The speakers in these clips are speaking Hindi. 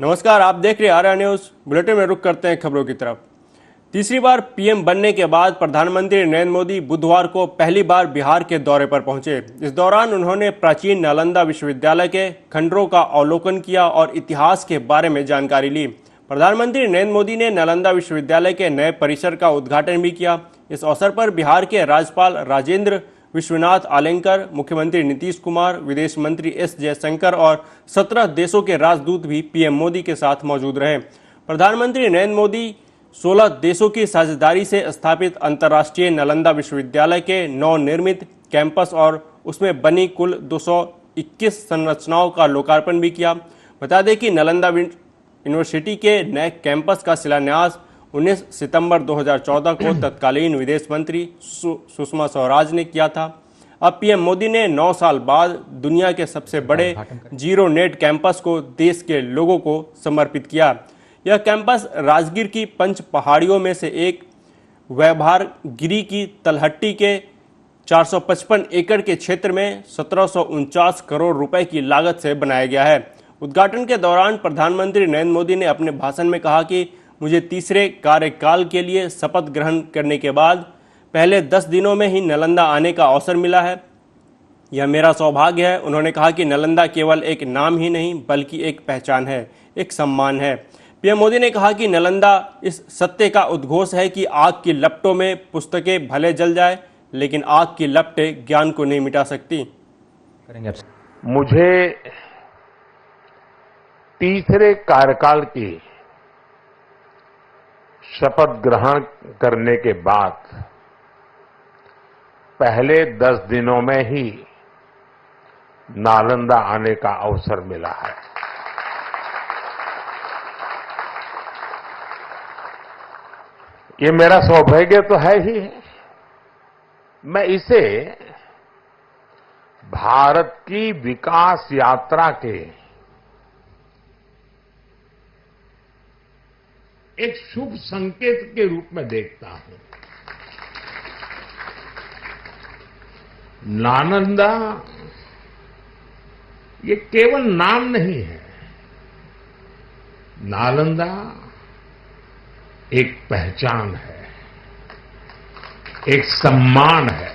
नमस्कार, आप देख रहे हैं आर्या न्यूज। बुलेटिन में रुक करते हैं खबरों की तरफ। तीसरी बार पीएम बनने के बाद प्रधानमंत्री नरेंद्र मोदी बुधवार को पहली बार बिहार के दौरे पर पहुंचे। इस दौरान उन्होंने प्राचीन नालंदा विश्वविद्यालय के खंडरों का अवलोकन किया और इतिहास के बारे में जानकारी ली। प्रधानमंत्री नरेंद्र मोदी ने नालंदा विश्वविद्यालय के नए परिसर का उद्घाटन भी किया। इस अवसर पर बिहार के राज्यपाल राजेंद्र विश्वनाथ आलेंकर, मुख्यमंत्री नीतीश कुमार, विदेश मंत्री एस जयशंकर और 17 देशों के राजदूत भी पीएम मोदी के साथ मौजूद रहे। प्रधानमंत्री नरेंद्र मोदी 16 देशों की साझेदारी से स्थापित अंतर्राष्ट्रीय नालंदा विश्वविद्यालय के नवनिर्मित कैंपस और उसमें बनी कुल 221 संरचनाओं का लोकार्पण भी किया। बता दें कि नालंदा यूनिवर्सिटी के नए कैंपस का शिलान्यास 19 सितंबर 2014 को तत्कालीन विदेश मंत्री सुषमा स्वराज ने किया था। अब पीएम मोदी ने 9 साल बाद दुनिया के सबसे बड़े जीरो नेट कैंपस को देश के लोगों को समर्पित किया। यह कैंपस राजगीर की 5 पहाड़ियों में से एक वैभारगिरी की तलहट्टी के 455 एकड़ के क्षेत्र में 1749 करोड़ रुपए की लागत से बनाया गया है। उद्घाटन के दौरान प्रधानमंत्री नरेंद्र मोदी ने अपने भाषण में कहा कि मुझे तीसरे कार्यकाल के लिए शपथ ग्रहण करने के बाद पहले 10 दिनों में ही नालंदा आने का अवसर मिला है। यह मेरा सौभाग्य है। उन्होंने कहा कि नालंदा केवल एक नाम ही नहीं बल्कि एक पहचान है, एक सम्मान है। पीएम मोदी ने कहा कि नालंदा इस सत्य का उद्घोष है कि आग की लपटों में पुस्तकें भले जल जाए लेकिन आग की लपटें ज्ञान को नहीं मिटा सकती। मुझे तीसरे कार्यकाल की शपथ ग्रहण करने के बाद पहले 10 दिनों में ही नालंदा आने का अवसर मिला है। ये मेरा सौभाग्य तो है ही। मैं इसे भारत की विकास यात्रा के एक शुभ संकेत के रूप में देखता हूं। नालंदा ये केवल नाम नहीं है। नालंदा एक पहचान है, एक सम्मान है।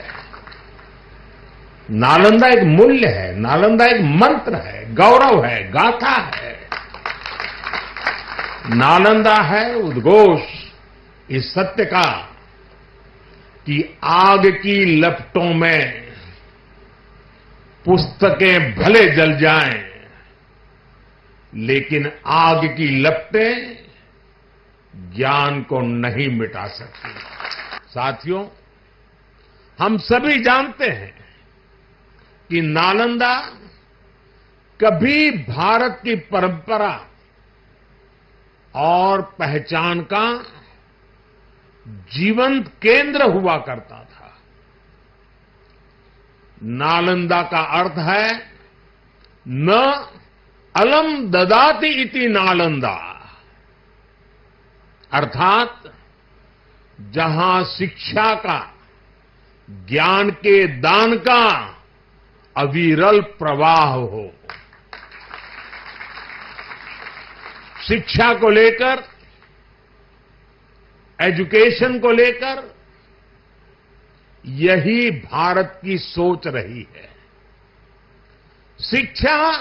नालंदा एक मूल्य है, नालंदा एक मंत्र है, गौरव है, गाथा है। नालंदा है उद्घोष इस सत्य का कि आग की लपटों में पुस्तकें भले जल जाएं लेकिन आग की लपटें ज्ञान को नहीं मिटा सकती। साथियों, हम सभी जानते हैं कि नालंदा कभी भारत की परंपरा और पहचान का जीवंत केंद्र हुआ करता था। नालंदा का अर्थ है न अलम ददाति इति नालंदा, अर्थात जहां शिक्षा का, ज्ञान के दान का अविरल प्रवाह हो। शिक्षा को लेकर, एजुकेशन को लेकर यही भारत की सोच रही है। शिक्षा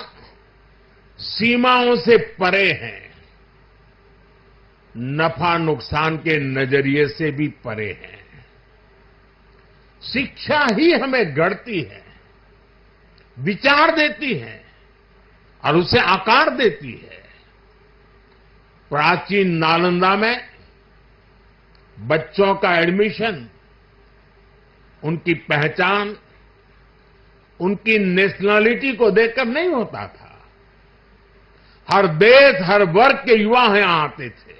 सीमाओं से परे है, नफा नुकसान के नजरिए से भी परे है। शिक्षा ही हमें गढ़ती है, विचार देती है और उसे आकार देती है। प्राचीन नालंदा में बच्चों का एडमिशन उनकी पहचान, उनकी नेशनलिटी को देखकर नहीं होता था। हर देश, हर वर्ग के युवा यहां आते थे।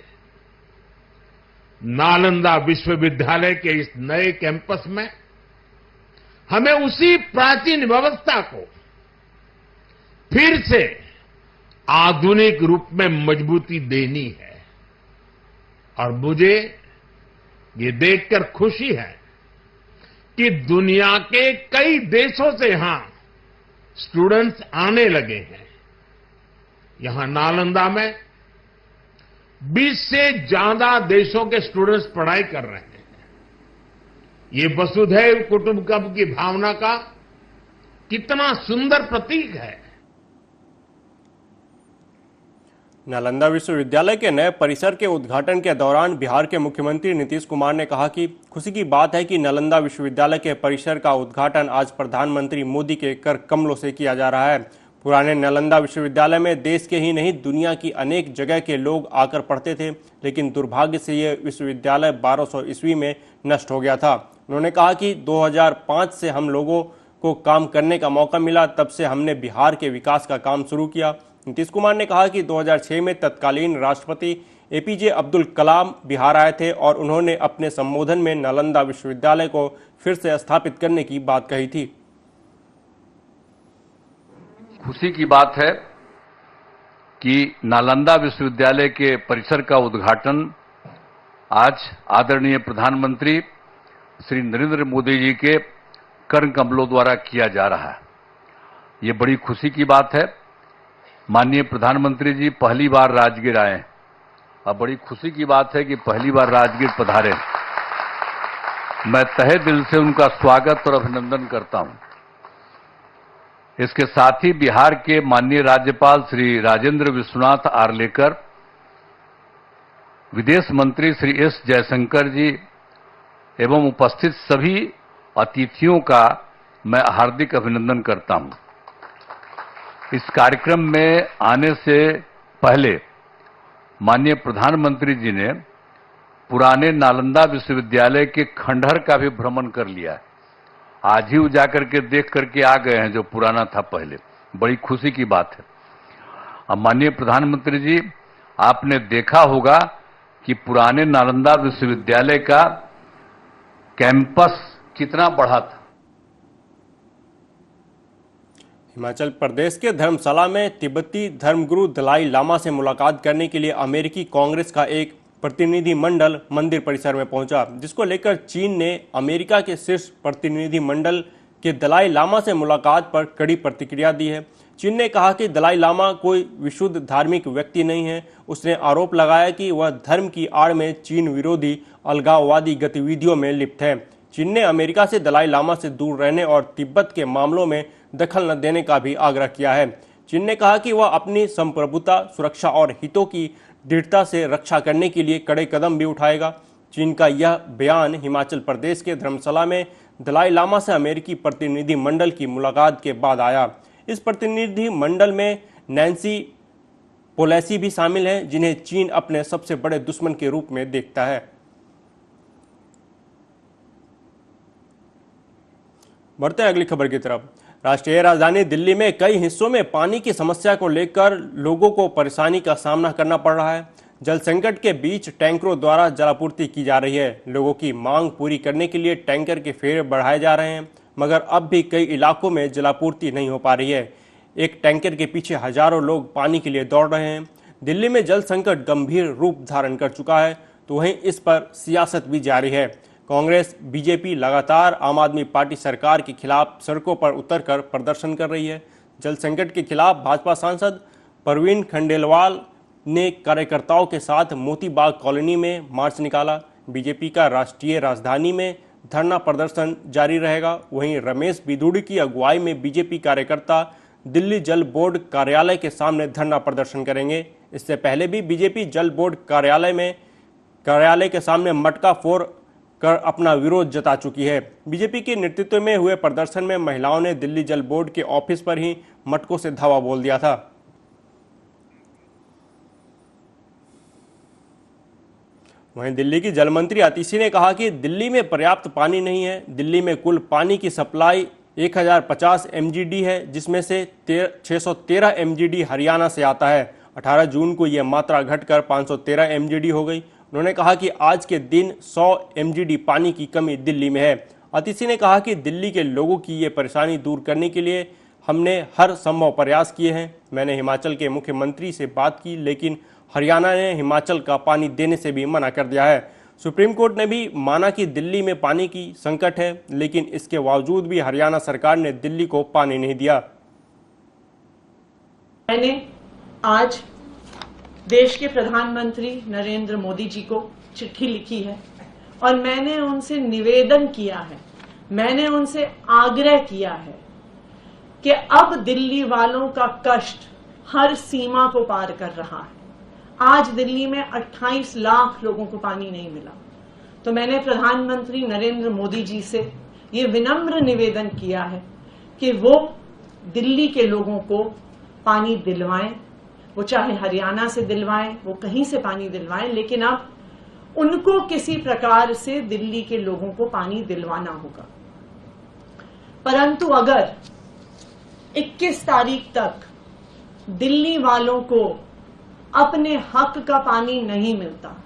नालंदा विश्वविद्यालय के इस नए कैंपस में हमें उसी प्राचीन व्यवस्था को फिर से आधुनिक रूप में मजबूती देनी है। और मुझे ये देखकर खुशी है कि दुनिया के कई देशों से यहां स्टूडेंट्स आने लगे हैं। यहां नालंदा में 20 से ज्यादा देशों के स्टूडेंट्स पढ़ाई कर रहे हैं। ये वसुधैव कुटुंबकम की भावना का कितना सुंदर प्रतीक है। नालंदा विश्वविद्यालय के नए परिसर के उद्घाटन के दौरान बिहार के मुख्यमंत्री नीतीश कुमार ने कहा कि खुशी की बात है कि नालंदा विश्वविद्यालय के परिसर का उद्घाटन आज प्रधानमंत्री मोदी के कर कमलों से किया जा रहा है। पुराने नालंदा विश्वविद्यालय में देश के ही नहीं दुनिया की अनेक जगह के लोग आकर पढ़ते थे, लेकिन दुर्भाग्य से यह विश्वविद्यालय 1200 ईस्वी में नष्ट हो गया था। उन्होंने कहा कि 2005 से हम लोगों को काम करने का मौका मिला, तब से हमने बिहार के विकास का काम शुरू किया। नीतीश कुमार ने कहा कि 2006 में तत्कालीन राष्ट्रपति एपीजे अब्दुल कलाम बिहार आए थे और उन्होंने अपने संबोधन में नालंदा विश्वविद्यालय को फिर से स्थापित करने की बात कही थी। खुशी की बात है कि नालंदा विश्वविद्यालय के परिसर का उद्घाटन आज आदरणीय प्रधानमंत्री श्री नरेंद्र मोदी जी के कर कमलों द्वारा किया जा रहा है। ये बड़ी खुशी की बात है। माननीय प्रधानमंत्री जी पहली बार राजगीर आए और बड़ी खुशी की बात है कि पहली बार राजगीर पधारे। मैं तहे दिल से उनका स्वागत और अभिनंदन करता हूं। इसके साथ ही बिहार के माननीय राज्यपाल श्री राजेंद्र विश्वनाथ आर्लेकर, विदेश मंत्री श्री एस जयशंकर जी एवं उपस्थित सभी अतिथियों का मैं हार्दिक अभिनंदन करता हूं। इस कार्यक्रम में आने से पहले माननीय प्रधानमंत्री जी ने पुराने नालंदा विश्वविद्यालय के खंडहर का भी भ्रमण कर लिया है। आज ही वो जाकर के देख करके आ गए हैं जो पुराना था पहले। बड़ी खुशी की बात है। अब माननीय प्रधानमंत्री जी, आपने देखा होगा कि पुराने नालंदा विश्वविद्यालय का कैंपस कितना बड़ा था। हिमाचल प्रदेश के धर्मशाला में तिब्बती धर्मगुरु दलाई लामा से मुलाकात करने के लिए अमेरिकी कांग्रेस का एक प्रतिनिधि मंडल मंदिर परिसर में पहुंचा, जिसको लेकर चीन ने अमेरिका के शीर्ष प्रतिनिधि मंडल के दलाई लामा से मुलाकात पर कड़ी प्रतिक्रिया दी है। चीन ने कहा कि दलाई लामा कोई विशुद्ध धार्मिक व्यक्ति नहीं है। उसने आरोप लगाया कि वह धर्म की आड़ में चीन विरोधी अलगाववादी गतिविधियों में लिप्त है। चीन ने अमेरिका से दलाई लामा से दूर रहने और तिब्बत के मामलों में दखल न देने का भी आग्रह किया है। चीन ने कहा कि वह अपनी संप्रभुता, सुरक्षा और हितों की दृढ़ता से रक्षा करने के लिए कड़े कदम भी उठाएगा। चीन का यह बयान हिमाचल प्रदेश के धर्मशाला में दलाई लामा से अमेरिकी प्रतिनिधि मंडल की मुलाकात के बाद आया। इस प्रतिनिधि मंडल में नैन्सी पेलोसी भी शामिल हैं, जिन्हें चीन अपने सबसे बड़े दुश्मन के रूप में देखता है। बढ़ते हैं अगली खबर की तरफ। राष्ट्रीय राजधानी दिल्ली में कई हिस्सों में पानी की समस्या को लेकर लोगों को परेशानी का सामना करना पड़ रहा है। जल संकट के बीच टैंकरों द्वारा जलापूर्ति की जा रही है। लोगों की मांग पूरी करने के लिए टैंकर के फेरे बढ़ाए जा रहे हैं, मगर अब भी कई इलाकों में जलापूर्ति नहीं हो पा रही है। एक टैंकर के पीछे हजारों लोग पानी के लिए दौड़ रहे हैं। दिल्ली में जल संकट गंभीर रूप धारण कर चुका है, तो वहीं इस पर सियासत भी जारी है। कांग्रेस, बीजेपी लगातार आम आदमी पार्टी सरकार के खिलाफ सड़कों पर उतरकर प्रदर्शन कर रही है। जल संकट के खिलाफ भाजपा सांसद परवीन खंडेलवाल ने कार्यकर्ताओं के साथ मोती बाग कॉलोनी में मार्च निकाला। बीजेपी का राष्ट्रीय राजधानी में धरना प्रदर्शन जारी रहेगा। वहीं रमेश बिधूड़ी की अगुवाई में बीजेपी कार्यकर्ता दिल्ली जल बोर्ड कार्यालय के सामने धरना प्रदर्शन करेंगे। इससे पहले भी बीजेपी जल बोर्ड कार्यालय के सामने मटका फोड़ कर अपना विरोध जता चुकी है। बीजेपी के नेतृत्व में हुए प्रदर्शन में महिलाओं ने दिल्ली जल बोर्ड के ऑफिस पर ही मटकों से धावा बोल दिया था। वहीं दिल्ली की जल मंत्री आतिशी ने कहा कि दिल्ली में पर्याप्त पानी नहीं है। दिल्ली में कुल पानी की सप्लाई 1050 MGD है, जिसमें से 613 MGD हरियाणा से आता है। 18 जून को यह मात्रा घटकर 513 MGD हो गई। उन्होंने कहा कि आज के दिन 100 MGD पानी की कमी दिल्ली में है। आतिशी ने कहा कि दिल्ली के लोगों की ये परेशानी दूर करने के लिए हमने हर संभव प्रयास किए हैं। मैंने हिमाचल के मुख्यमंत्री से बात की, लेकिन हरियाणा ने हिमाचल का पानी देने से भी मना कर दिया है। सुप्रीम कोर्ट ने भी माना कि दिल्ली में पानी की संकट है, लेकिन इसके बावजूद भी हरियाणा सरकार ने दिल्ली को पानी नहीं दिया। मैंने आज देश के प्रधानमंत्री नरेंद्र मोदी जी को चिट्ठी लिखी है और मैंने उनसे निवेदन किया है, मैंने उनसे आग्रह किया है कि अब दिल्ली वालों का कष्ट हर सीमा को पार कर रहा है। आज दिल्ली में 28 लाख लोगों को पानी नहीं मिला, तो मैंने प्रधानमंत्री नरेंद्र मोदी जी से ये विनम्र निवेदन किया है कि वो दिल्ली के लोगों को पानी दिलवाएं, वो चाहे हरियाणा से दिलवाएं, वो कहीं से पानी दिलवाएं, लेकिन अब उनको किसी प्रकार से दिल्ली के लोगों को पानी दिलवाना होगा। परंतु अगर 21 तारीख तक दिल्ली वालों को अपने हक का पानी नहीं मिलता,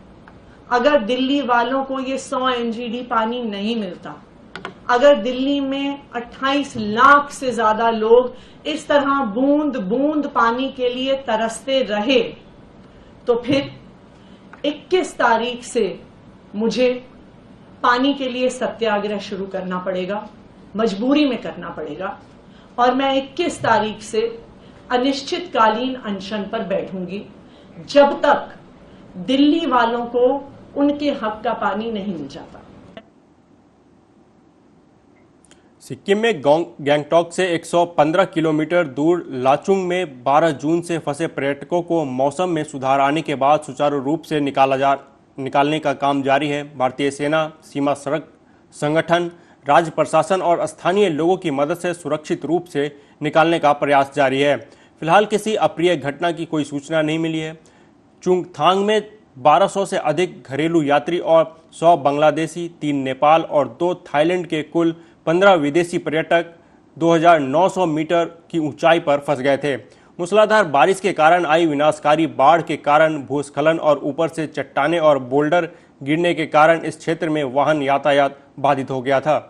अगर दिल्ली वालों को ये 100 MGD पानी नहीं मिलता, अगर दिल्ली में 28 लाख से ज्यादा लोग इस तरह बूंद बूंद पानी के लिए तरसते रहे, तो फिर 21 तारीख से मुझे पानी के लिए सत्याग्रह शुरू करना पड़ेगा, मजबूरी में करना पड़ेगा, और मैं 21 तारीख से अनिश्चितकालीन अनशन पर बैठूंगी जब तक दिल्ली वालों को उनके हक का पानी नहीं मिल जाता। सिक्किम में गैंगटॉक से 115 किलोमीटर दूर लाचुंग में 12 जून से फंसे पर्यटकों को मौसम में सुधार आने के बाद सुचारू रूप से निकालने का काम जारी है। भारतीय सेना, सीमा सड़क संगठन, राज्य प्रशासन और स्थानीय लोगों की मदद से सुरक्षित रूप से निकालने का प्रयास जारी है। फिलहाल किसी अप्रिय घटना की कोई सूचना नहीं मिली है। चुंगथांग में 1200 से अधिक घरेलू यात्री और 100 बांग्लादेशी, 3 नेपाल और 2 थाईलैंड के कुल 15 विदेशी पर्यटक 2900 मीटर की ऊंचाई पर फंस गए थे। मूसलाधार बारिश के कारण आई विनाशकारी बाढ़ के कारण भूस्खलन और ऊपर से चट्टाने और बोल्डर गिरने के कारण इस क्षेत्र में वाहन यातायात बाधित हो गया था।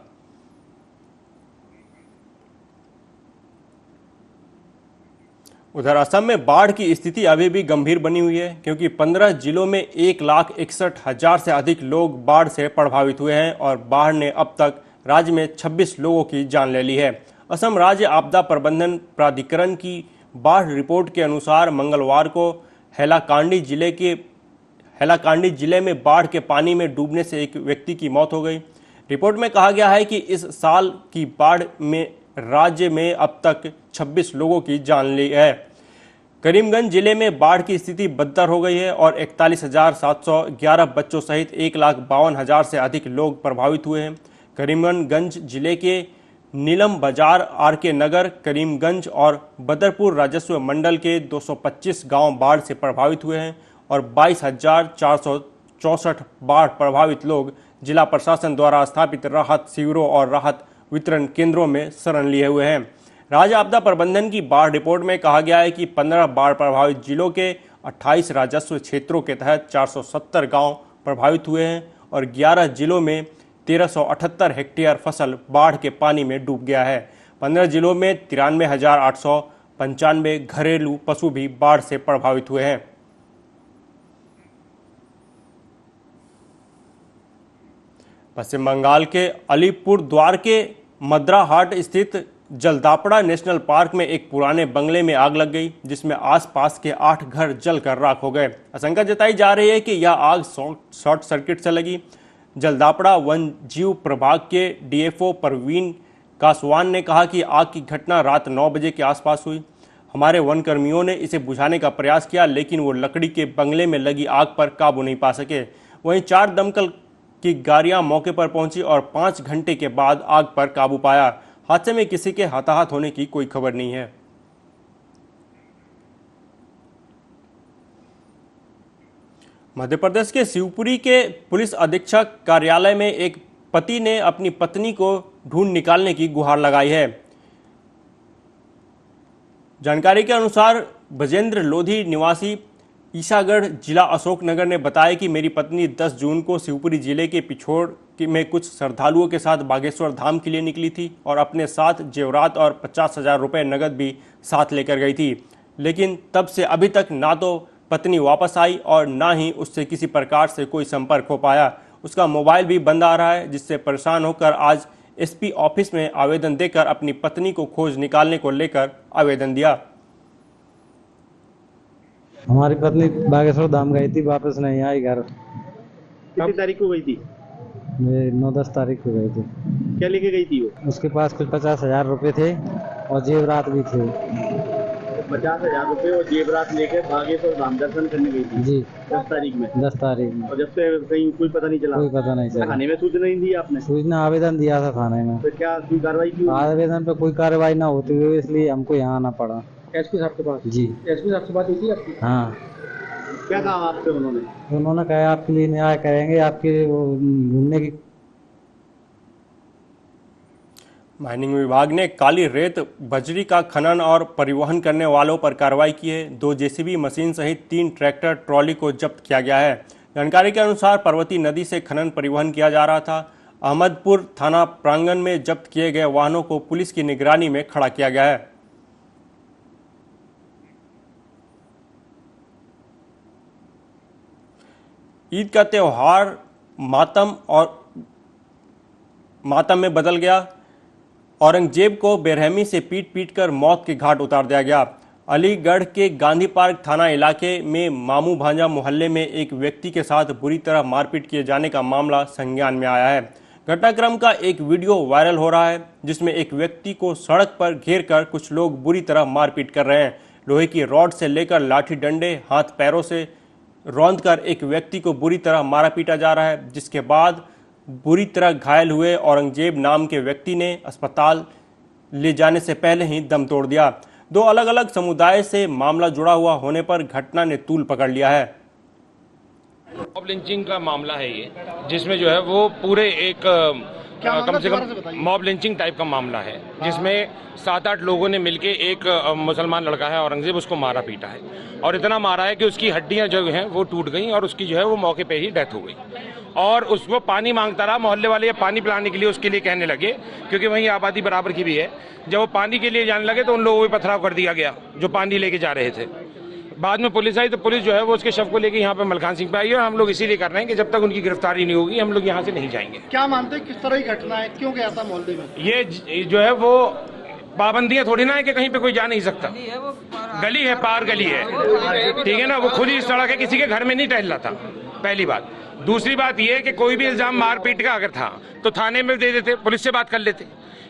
उधर असम में बाढ़ की स्थिति अभी भी गंभीर बनी हुई है, क्योंकि 15 जिलों में 1,61,000 से अधिक लोग बाढ़ से प्रभावित हुए हैं और बाढ़ ने अब तक राज्य में 26 लोगों की जान ले ली है। असम राज्य आपदा प्रबंधन प्राधिकरण की बाढ़ रिपोर्ट के अनुसार मंगलवार को हैलाकांडी जिले में बाढ़ के पानी में डूबने से एक व्यक्ति की मौत हो गई। रिपोर्ट में कहा गया है कि इस साल की बाढ़ में राज्य में अब तक 26 लोगों की जान ली है। करीमगंज जिले में बाढ़ की स्थिति बदतर हो गई है और 41,711 बच्चों सहित 1,52,000 से अधिक लोग प्रभावित हुए हैं। करीमगंज जिले के नीलम बाजार, RK नगर, करीमगंज और बदरपुर राजस्व मंडल के 225 गांव बाढ़ से प्रभावित हुए हैं और 22,464 बाढ़ प्रभावित लोग जिला प्रशासन द्वारा स्थापित राहत शिविरों और राहत वितरण केंद्रों में शरण लिए हुए हैं। राज्य आपदा प्रबंधन की बाढ़ रिपोर्ट में कहा गया है कि 15 बाढ़ प्रभावित जिलों के 28 राजस्व क्षेत्रों के तहत 470 गांव प्रभावित हुए हैं और 11 जिलों में 1378 हेक्टेयर फसल बाढ़ के पानी में डूब गया है। 15 जिलों में 93,895 घरेलू पशु भी बाढ़ से प्रभावित हुए हैं। पश्चिम बंगाल के अलीपुर द्वार के मद्राहाट स्थित जलदापड़ा नेशनल पार्क में एक पुराने बंगले में आग लग गई, जिसमें आसपास के 8 घर जलकर राख हो गए। आशंका जताई जा रही है कि यह आग शॉर्ट सर्किट से लगी। जलदापड़ा वन जीव प्रभाग के DFO परवीन कासवान ने कहा कि आग की घटना रात 9 बजे के आसपास हुई। हमारे वन कर्मियों ने इसे बुझाने का प्रयास किया, लेकिन वो लकड़ी के बंगले में लगी आग पर काबू नहीं पा सके। वहीं 4 दमकल की गाड़ियां मौके पर पहुंची और 5 घंटे के बाद आग पर काबू पाया। हादसे में किसी के हताहत होने की कोई खबर नहीं है। मध्य प्रदेश के शिवपुरी के पुलिस अधीक्षक कार्यालय में एक पति ने अपनी पत्नी को ढूंढ निकालने की गुहार लगाई है। जानकारी के अनुसार बजेंद्र लोधी निवासी ईसागढ़ जिला अशोकनगर ने बताया कि मेरी पत्नी 10 जून को शिवपुरी जिले के पिछोड़ में कुछ श्रद्धालुओं के साथ बागेश्वर धाम के लिए निकली थी और अपने साथ जेवरात और 50,000 रुपये नगद भी साथ लेकर गई थी, लेकिन तब से अभी तक ना तो पत्नी वापस आई और ना ही उससे किसी प्रकार से कोई संपर्क हो पाया। उसका मोबाइल भी बंद आ रहा है, जिससे परेशान होकर आज SP ऑफिस में आवेदन देकर अपनी पत्नी को खोज निकालने को लेकर आवेदन दिया। हमारी पत्नी बागेश्वर धाम गई थी, वापस नहीं आई घर। कितनी तारीख को गई थी? 9-10 तारीख को गई थी। क्या लेके गई थी वो? उसके पास कुछ 50,000 रुपए थे और जेवरात भी थे। 50,000 रुपए और जेवरात लेके बागेश्वर धाम दर्शन करने गई थी जी 10 तारीख में। 10 तारीख में। और जब से कहीं कोई पता नहीं चला? कोई पता नहीं चला। थाने में सूचना नहीं दी आपने? सूचना आवेदन दिया था थाने में। तो क्या कोई कार्रवाई की? आवेदन पे कोई कार्रवाई ना होती हुई इसलिए हमको यहाँ आना पड़ा। एसपी साहब के पास? जी एसपी साहब से बात हुई थी आपकी? हाँ। क्या कहा आपसे उन्होंने? उन्होंने कहा आपके लिए न्याय करेंगे, आपके घूमने की। माइनिंग विभाग ने काली रेत बजरी का खनन और परिवहन करने वालों पर कार्रवाई की है। 2 जेसीबी मशीन सहित 3 ट्रैक्टर ट्रॉली को जब्त किया गया है। जानकारी के अनुसार पर्वती नदी से खनन परिवहन किया जा रहा था। अहमदपुर थाना प्रांगण में जब्त किए गए वाहनों को पुलिस की निगरानी में खड़ा किया गया है। ईद का त्यौहार मातम में बदल गया। औरंगजेब को बेरहमी से पीट कर मौत के घाट उतार दिया गया। अलीगढ़ के गांधी पार्क थाना इलाके में मामू भांजा मोहल्ले में एक व्यक्ति के साथ बुरी तरह मारपीट किए जाने का मामला संज्ञान में आया है। घटनाक्रम का एक वीडियो वायरल हो रहा है जिसमें एक व्यक्ति को सड़क पर घेर कर कुछ लोग बुरी तरह मारपीट कर रहे हैं। लोहे की रॉड से लेकर लाठी डंडे हाथ पैरों से रौंदकर एक व्यक्ति को बुरी तरह मारा पीटा जा रहा है, जिसके बाद बुरी तरह घायल हुए औरंगजेब नाम के व्यक्ति ने अस्पताल ले जाने से पहले ही दम तोड़ दिया। 2 अलग अलग समुदाय से मामला जुड़ा हुआ होने पर घटना ने तूल पकड़ लिया है। मॉब लिंचिंग का मामला है ये, जिसमें जो है वो पूरे एक कम से कम मॉब लिंचिंग टाइप का मामला है, जिसमें 7-8 लोगों ने मिलके एक मुसलमान लड़का है औरंगजेब, उसको मारा पीटा है और इतना मारा है कि उसकी हड्डियां जो हैं वो टूट गई और उसकी जो है वो मौके पे ही डेथ हो गई। और उसको पानी मांगता रहा, मोहल्ले वाले ये पानी पिलाने के लिए उसके लिए कहने लगे, क्योंकि वहीं आबादी बराबर की भी है। जब वो पानी के लिए जाने लगे तो उन लोगों को पथराव कर दिया गया जो पानी लेके जा रहे थे। बाद में पुलिस आई तो पुलिस जो है वो उसके शव को लेके यहाँ पे मलखान सिंह पे आई है। हम लोग इसीलिए कर रहे हैं कि जब तक उनकी गिरफ्तारी नहीं होगी हम लोग यहाँ से नहीं जाएंगे। क्या मानते हैं किस तरह की घटना है, क्यों गया था मोहल्ले में? ये जो है वो पाबंदियां थोड़ी ना है कि कहीं पे कोई जा नहीं सकता। गली है, पार गली है, ठीक है ना। वो खुद ही सड़क है, किसी के घर में नहीं टहल रहा था, पहली बात। दूसरी बात ये है कि कोई भी इल्जाम मारपीट का अगर था तो थाने में दे देते, पुलिस से बात कर लेते।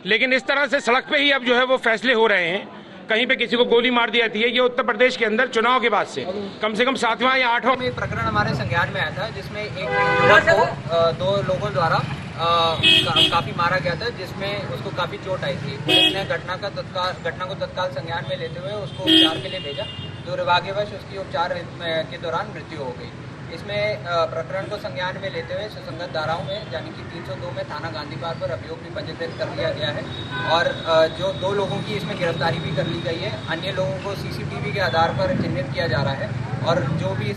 लेकिन इस तरह से सड़क पे ही अब जो है वो फैसले हो रहे हैं, कहीं पे किसी को गोली मार दी जाती है। ये उत्तर प्रदेश के अंदर चुनाव के बाद से कम 7वां या 8वां में प्रकरण हमारे संज्ञान में आया था, जिसमें एक युवक को 2 लोगों द्वारा काफी मारा गया था, जिसमें उसको काफी चोट आई थी। पुलिस ने घटना को तत्काल संज्ञान में लेते हुए उसको उपचार के लिए भेजा। दुर्भाग्यवश उसकी उपचार के दौरान मृत्यु हो गई। इसमें प्रकरण को संज्ञान में लेते हुए सुसंगत धाराओं में यानी कि 302 में थाना गांधी पार्क पर अभियोग भी पंजीकृत कर लिया गया है और जो 2 लोगों की इसमें गिरफ्तारी भी कर ली गई है। अन्य लोगों को सीसीटीवी के आधार पर चिन्हित किया जा रहा है और जो भी।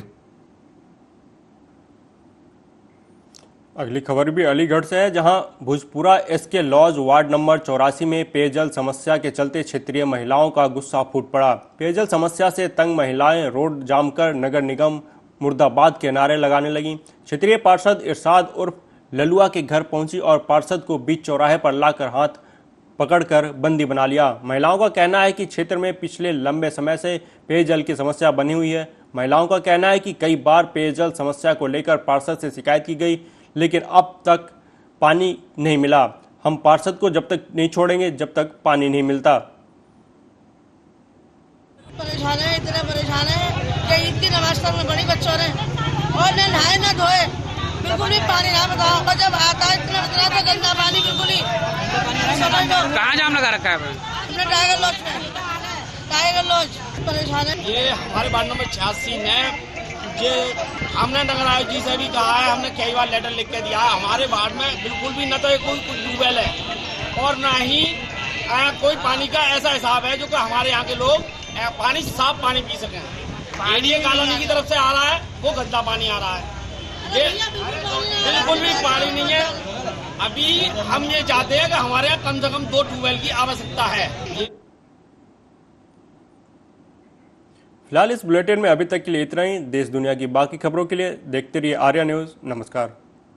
अगली खबर भी अलीगढ़ से है, जहां Bhujpura SK lodge ward number 84 में पेयजल समस्या के चलते क्षेत्रीय महिलाओं का गुस्सा फूट पड़ा। पेयजल समस्या से तंग महिलाएं रोड जाम कर नगर निगम मुर्दाबाद के नारे लगाने लगी। क्षेत्रीय पार्षद इरशाद उर्फ ललुआ के घर पहुंची और पार्षद को बीच चौराहे पर लाकर हाथ पकड़कर बंदी बना लिया। महिलाओं का कहना है कि क्षेत्र में पिछले लंबे समय से पेयजल की समस्या बनी हुई है। महिलाओं का कहना है कि कई बार पेयजल समस्या को लेकर पार्षद से शिकायत की गई, लेकिन अब तक पानी नहीं मिला। हम पार्षद को जब तक नहीं छोड़ेंगे जब तक पानी नहीं मिलता। परेशान है, इतने परेशान है कि ईद की नमाज पढ़ने बड़ी बच्चों ने और न नहाए न धोए, बिल्कुल भी पानी ना बताओ। और जब आता है इतना तो गंदा पानी बिल्कुल ही समझ लो। कहाँ जाम लगा रखा है? हमने टाइगर लॉज में, टाइगर लॉज परेशान है। ये हमारे वार्ड नंबर 86 में ये हमने नगर आयुक्त जी से भी कहा है, हमने कई बार लेटर लिख के दिया है। हमारे वार्ड में बिल्कुल भी न तो कोई ट्यूबवेल है और न ही कोई पानी का ऐसा हिसाब है जो कि हमारे यहाँ के लोग पानी साफ पानी पी सकें। एडीए कॉलोनी की तरफ से आ रहा है वो गंदा पानी आ रहा है, ये बिल्कुल भी पानी नहीं है। अभी हम ये चाहते हैं कि हमारे यहाँ कम से कम 2 ट्यूबवेल की आवश्यकता है। फिलहाल इस बुलेटिन में अभी तक के लिए इतना ही। देश दुनिया की बाकी खबरों के लिए देखते रहिए आर्या न्यूज। नमस्कार।